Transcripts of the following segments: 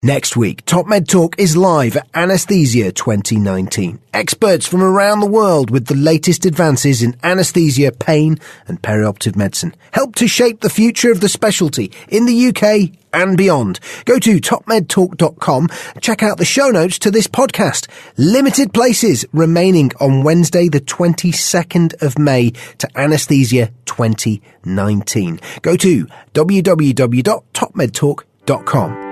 Next week, TopMedTalk is live at Anesthesia 2019. Experts from around the world with the latest advances in anesthesia, pain and perioperative medicine help to shape the future of the specialty in the UK and beyond. Go to topmedtalk.com and check out the show notes to this podcast. Limited places remaining on Wednesday the 22nd of May to Anesthesia 2019. Go to www.topmedtalk.com. TopMedTalk.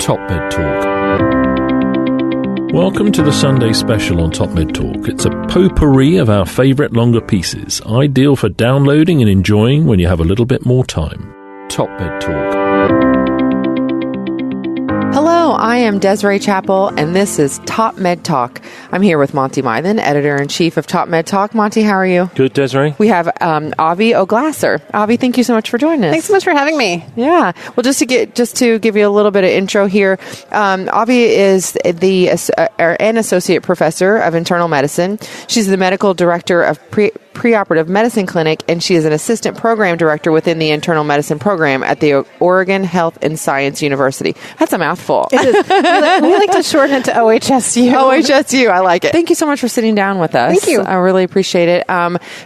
Welcome to the Sunday special on TopMedTalk. It's a potpourri of our favourite longer pieces, ideal for downloading and enjoying when you have a little bit more time. TopMedTalk. Hello, I am Desiree Chappell, and this is TopMedTalk. I'm here with Monty Mythen, Editor-in-Chief of TopMedTalk. Monty, how are you? Good, Desiree. We have Avital O'Glasser. Avi, thank you so much for joining us. Thanks so much for having me. Yeah. Well, just to give you a little bit of intro here, Avi is an associate professor of internal medicine. She's the medical director of preoperative medicine clinic, and she is an assistant program director within the internal medicine program at the Oregon Health and Science University. That's a mouthful. It is. We like to shorten it to OHSU. OHSU, I like it. Thank you so much for sitting down with us. Thank you. I really appreciate it.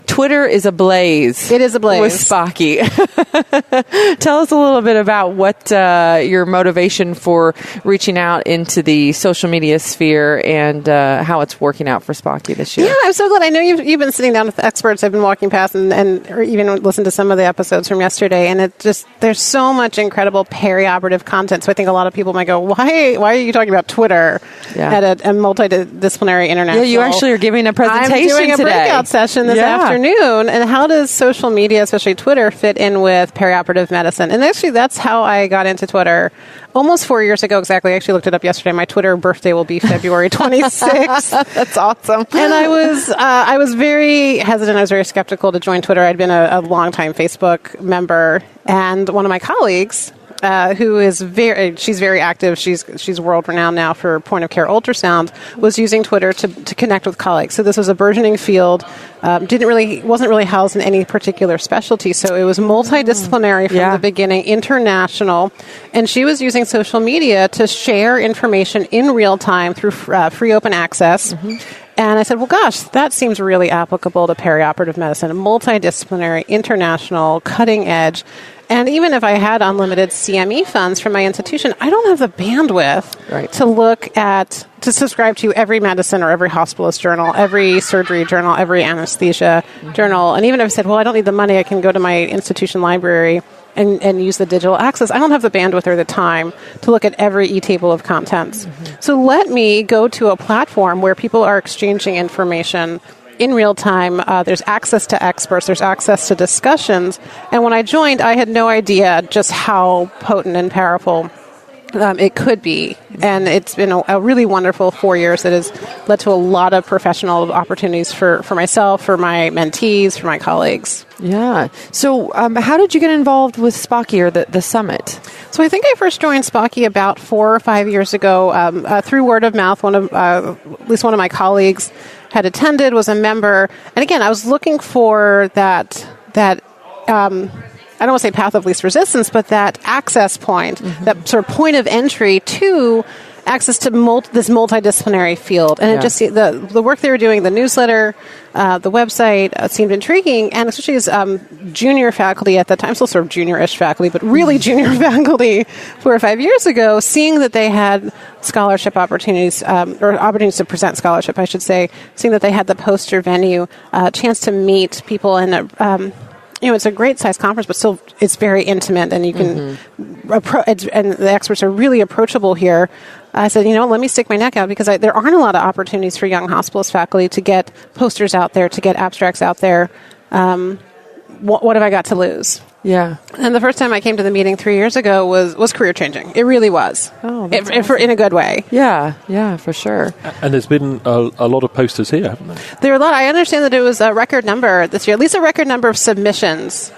Twitter is ablaze. It is ablaze. With SPAQI. Tell us a little bit about what your motivation for reaching out into the social media sphere and how it's working out for SPAQI this year. Yeah, I'm so glad. I know you've been sitting down with experts. I've been walking past or even listened to some of the episodes from yesterday, and there's so much incredible perioperative content. So I think a lot of people might go, why are you talking about Twitter at a multidisciplinary international? Yeah, you actually are giving a presentation today. I'm doing a breakout session this afternoon. And how does social media, especially Twitter, fit in with perioperative medicine? And actually, that's how I got into Twitter almost 4 years ago exactly. I actually looked it up yesterday. My Twitter birthday will be February 26th. That's awesome. And I was very hesitant. I was very skeptical to join Twitter. I'd been a longtime Facebook member, and one of my colleagues, she's very active. She's world renowned now for point of care ultrasound, was using Twitter to connect with colleagues. So this was a burgeoning field. Wasn't really housed in any particular specialty. So it was multidisciplinary from the beginning, international. And she was using social media to share information in real time through free open access. Mm-hmm. And I said, well, gosh, that seems really applicable to perioperative medicine, multidisciplinary, international, cutting edge. And even if I had unlimited CME funds from my institution, I don't have the bandwidth to subscribe to every medicine or every hospitalist journal, every surgery journal, every anesthesia journal. And even if I said, well, I don't need the money, I can go to my institution library and use the digital access. I don't have the bandwidth or the time to look at every e-table of contents. Mm-hmm. So let me go to a platform where people are exchanging information in real time. There's access to experts. There's access to discussions. And when I joined, I had no idea just how potent and powerful it could be. And it's been a really wonderful 4 years that has led to a lot of professional opportunities for myself, for my mentees, for my colleagues. Yeah. So how did you get involved with SPAQI or the summit? So I think I first joined SPAQI about 4 or 5 years ago through word of mouth. At least one of my colleagues had attended, was a member. And again, I was looking for that I don't want to say path of least resistance, but that access point, that sort of point of entry to access to this multidisciplinary field. And it just the work they were doing, the newsletter, the website seemed intriguing, and especially as junior faculty at the time, still sort of junior-ish faculty, but really junior faculty 4 or 5 years ago, seeing that they had scholarship opportunities, or opportunities to present scholarship, I should say, seeing that they had the poster venue, chance to meet people in it's a great size conference, but still it's very intimate, and you can and the experts are really approachable here. I said, let me stick my neck out, because there aren't a lot of opportunities for young hospitalist faculty to get posters out there, to get abstracts out there. What have I got to lose? Yeah. And the first time I came to the meeting 3 years ago was career changing. It really was. Oh, in a good way. Yeah, for sure. And there's been a lot of posters here, haven't there? There are a lot. I understand that it was a record number this year, at least a record number of submissions.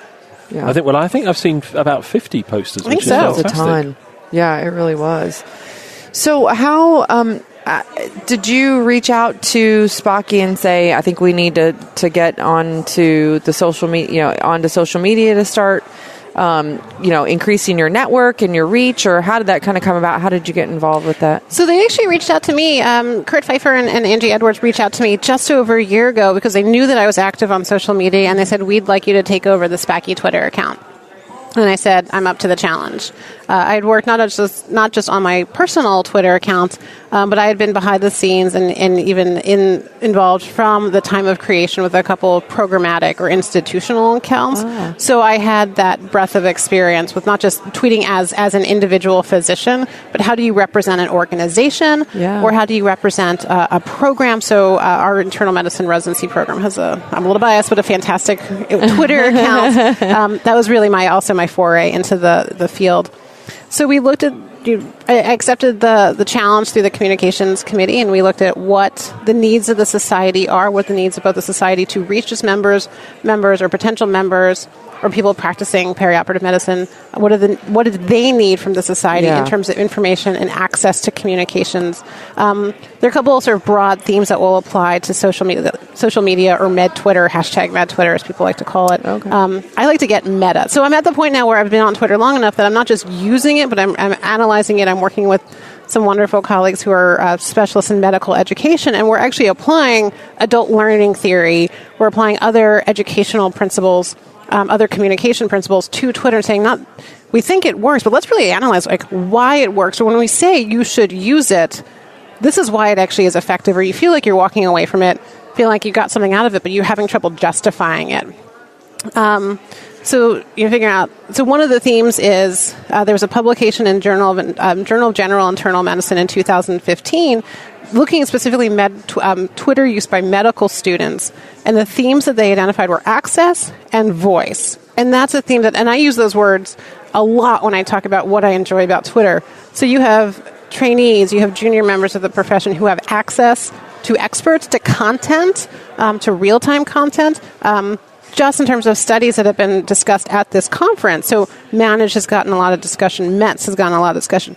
Yeah. I think I've seen about 50 posters. I think which so. is That's a ton. Yeah, it really was. So how did you reach out to SPAQI and say, I think we need to get onto the social media, onto social media to start increasing your network and your reach, or how did that kind of come about? How did you get involved with that? So they actually reached out to me. Kurt Pfeiffer and Angie Edwards reached out to me just over a year ago because they knew that I was active on social media, and they said, we'd like you to take over the SPAQI Twitter account. And I said, I'm up to the challenge. I had worked not just on my personal Twitter account, but I had been behind the scenes and even involved from the time of creation with a couple of programmatic or institutional accounts. Oh. So I had that breadth of experience with not just tweeting as an individual physician, but how do you represent an organization, or how do you represent a program? So our internal medicine residency program has I'm a little biased, but a fantastic Twitter account. That was really my foray into the field. So we looked at, I accepted the challenge through the communications committee, and we looked at what the needs of the society are, what the needs of both the society to reach its members or potential members, or people practicing perioperative medicine. What do they need from the society in terms of information and access to communications? There are a couple of sort of broad themes that will apply to social media or med Twitter, hashtag med Twitter, as people like to call it. Okay. I like to get meta. So I'm at the point now where I've been on Twitter long enough that I'm not just using it, but I'm analyzing it. I'm working with some wonderful colleagues who are specialists in medical education, and we're actually applying adult learning theory. We're applying other educational principles, other communication principles to Twitter, and saying, we think it works, but let's really analyze why it works. So when we say you should use it, this is why it actually is effective, or you feel like you're walking away from it, feel like you got something out of it, but you're having trouble justifying it. So you're figuring out. So one of the themes is there was a publication in Journal of General Internal Medicine in 2015, looking at specifically Twitter use by medical students, and the themes that they identified were access and voice. And that's a theme and I use those words a lot when I talk about what I enjoy about Twitter. So you have trainees, you have junior members of the profession who have access to experts, to content, to real-time content, just in terms of studies that have been discussed at this conference. So Manage has gotten a lot of discussion. METS has gotten a lot of discussion.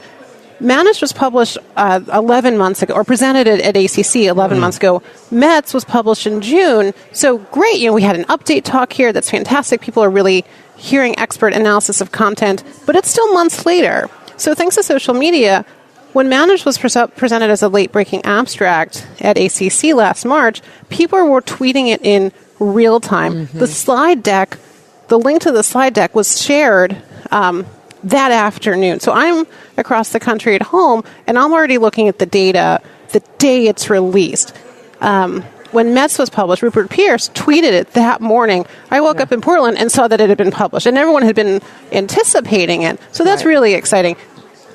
Manage was published 11 months ago, or presented at ACC 11 months ago. METS was published in June. So great, we had an update talk here. That's fantastic. People are really hearing expert analysis of content, but it's still months later. So thanks to social media, when Manage was presented as a late-breaking abstract at ACC last March, people were tweeting it in real time. Mm-hmm. The link to the slide deck was shared that afternoon. So I'm across the country at home, and I'm already looking at the data the day it's released. When METS was published, Rupert Pierce tweeted it that morning. I woke up in Portland and saw that it had been published, and everyone had been anticipating it. So that's really exciting.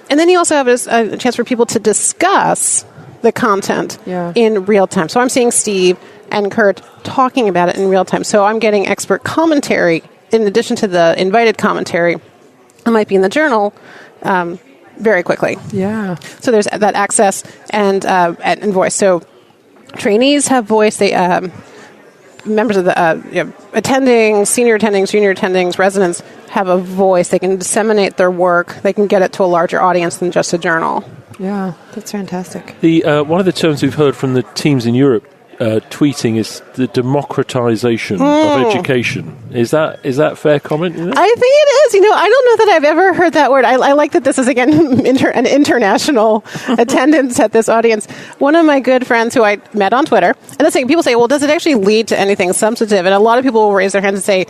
And then you also have a chance for people to discuss the content in real time. So I'm seeing Steve and Kurt talking about it in real time. So I'm getting expert commentary in addition to the invited commentary. It might be in the journal very quickly. Yeah. So there's that access and voice. So trainees have voice. They members of the attendings, senior attendings, junior attendings, residents have a voice. They can disseminate their work. They can get it to a larger audience than just a journal. Yeah, that's fantastic. The one of the terms we've heard from the teams in Europe tweeting is the democratisation of education. Is that fair comment? I think it is. I don't know that I've ever heard that word. I like that this is, again, an international attendance at this audience. One of my good friends who I met on Twitter, and the thing, people say, well, does it actually lead to anything substantive? And a lot of people will raise their hands and say,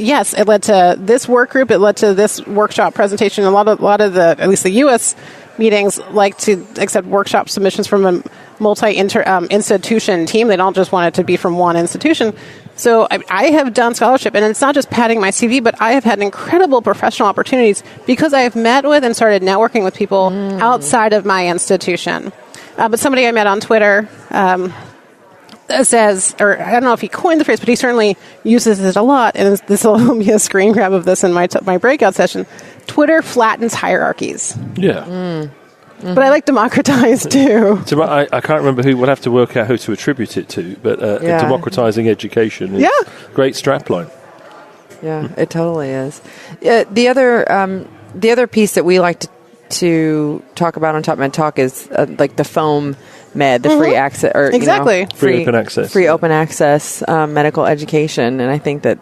yes, it led to this work group, it led to this workshop presentation. A lot of the, at least the U.S. meetings, like to accept workshop submissions from a multi-institution team. They don't just want it to be from one institution. So I have done scholarship, and it's not just padding my CV, but I have had incredible professional opportunities because I have met with and started networking with people outside of my institution. But somebody I met on Twitter says, or I don't know if he coined the phrase, but he certainly uses it a lot, and this will be a screen grab of this in my breakout session. Twitter flattens hierarchies. Yeah. But I like democratize too. So I can't remember who. We'll have to work out who to attribute it to. But democratizing education is a great strapline. Yeah, it totally is. The other piece that we like to talk about on TopMedTalk is like the foam med, the free access, or free open access, medical education, and I think that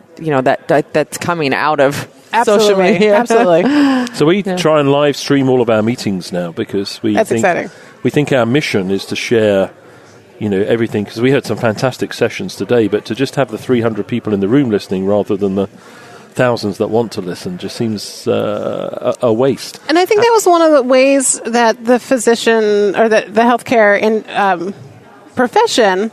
that's coming out of social media. Absolutely. So we try and live stream all of our meetings now because we think our mission is to share, everything. Because we had some fantastic sessions today, but to just have the 300 people in the room listening rather than the thousands that want to listen just seems a waste. And I think that was one of the ways that the physician or the healthcare profession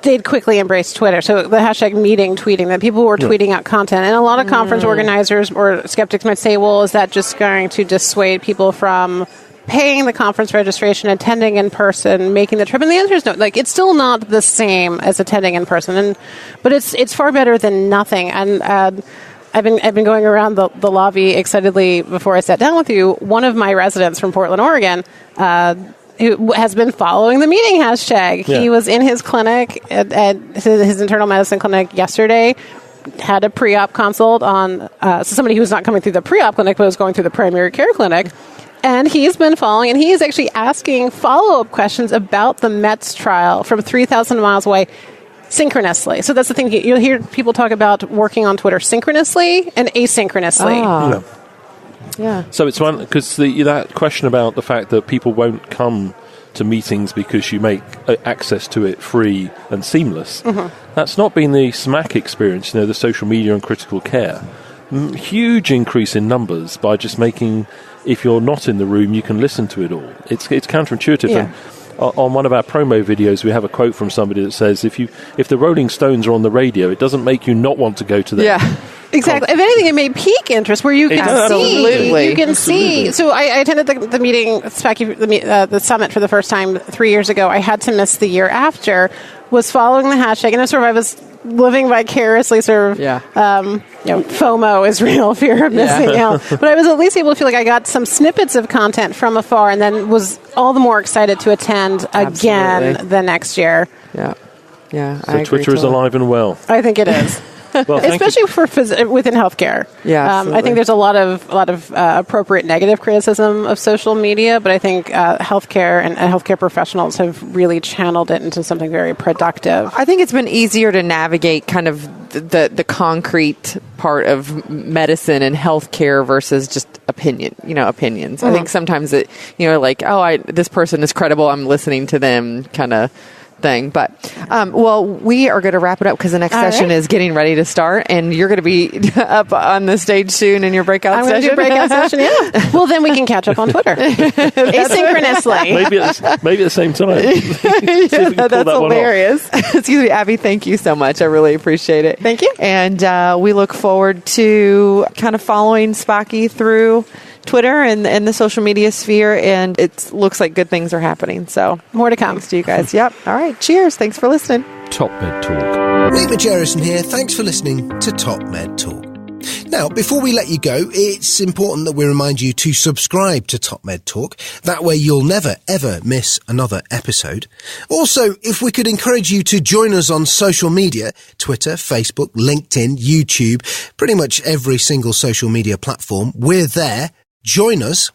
did quickly embrace Twitter. So the hashtag meeting tweeting, that people were tweeting out content. And a lot of conference organizers or skeptics might say, well, is that just going to dissuade people from paying the conference registration, attending in person, making the trip? And the answer is no. Like, it's still not the same as attending in person, but it's far better than nothing. And I've been going around the lobby excitedly before I sat down with you. One of my residents from Portland, Oregon, who has been following the meeting hashtag. Yeah. He was in his clinic at his internal medicine clinic yesterday, had a pre-op consult on so somebody who was not coming through the pre-op clinic but was going through the primary care clinic. And he's been following, and he is actually asking follow-up questions about the Mets trial from 3,000 miles away synchronously. So that's the thing. You'll hear people talk about working on Twitter synchronously and asynchronously. Oh. Yeah. So it's one, because that question about the fact that people won't come to meetings because you make access to it free and seamless, that's not been the SPAQI experience, the social media and critical care. Huge increase in numbers by just making, if you're not in the room, you can listen to it all. It's counterintuitive. Yeah. And on one of our promo videos, we have a quote from somebody that says, if the Rolling Stones are on the radio, it doesn't make you not want to go to them. Yeah. Exactly. If anything, it may pique interest where you can see. You can see. So I attended the meeting, SPAQI, the summit for the first time 3 years ago. I had to miss the year after. Was following the hashtag, and I was living vicariously, FOMO is real, fear of missing out. But I was at least able to feel like I got some snippets of content from afar, and then was all the more excited to attend again the next year. Yeah. So Twitter is alive and well. I think it is. Well, especially for within healthcare. Yeah, I think there's a lot of appropriate negative criticism of social media, but I think healthcare and healthcare professionals have really channeled it into something very productive. I think it's been easier to navigate kind of the concrete part of medicine and healthcare versus just opinions. Mm-hmm. I think sometimes this person is credible, I'm listening to them kind of thing. But we are going to wrap it up because the next session is getting ready to start, and you're going to be up on the stage soon in your breakout session. I'm going to do a breakout session. Yeah. Well, then we can catch up on Twitter asynchronously. Maybe at the same time. That's hilarious. Excuse me, Abby. Thank you so much. I really appreciate it. Thank you. And we look forward to kind of following SPAQI through Twitter and the social media sphere, and it looks like good things are happening. So more to come. Thanks to you guys. Yep. All right. Cheers. Thanks for listening. TopMedTalk. Lee Majerison here. Thanks for listening to TopMedTalk. Now, before we let you go, it's important that we remind you to subscribe to TopMedTalk. That way you'll never, ever miss another episode. Also, if we could encourage you to join us on social media, Twitter, Facebook, LinkedIn, YouTube, pretty much every single social media platform, we're there. Join us.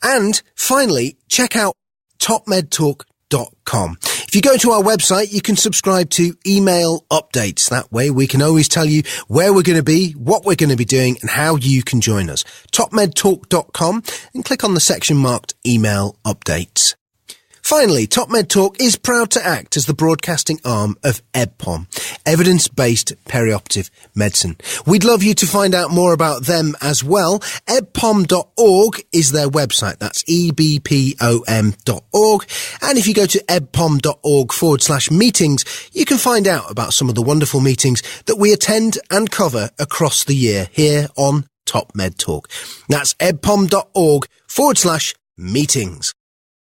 And finally, check out TopMedTalk.com. If you go to our website, you can subscribe to email updates. That way we can always tell you where we're going to be, what we're going to be doing, and how you can join us. TopMedTalk.com, and click on the section marked email updates. Finally, TopMedTalk is proud to act as the broadcasting arm of EBPOM, Evidence-Based Perioperative Medicine. We'd love you to find out more about them as well. ebpom.org is their website. That's ebpom.org. And if you go to ebpom.org/meetings, you can find out about some of the wonderful meetings that we attend and cover across the year here on TopMedTalk. That's ebpom.org/meetings.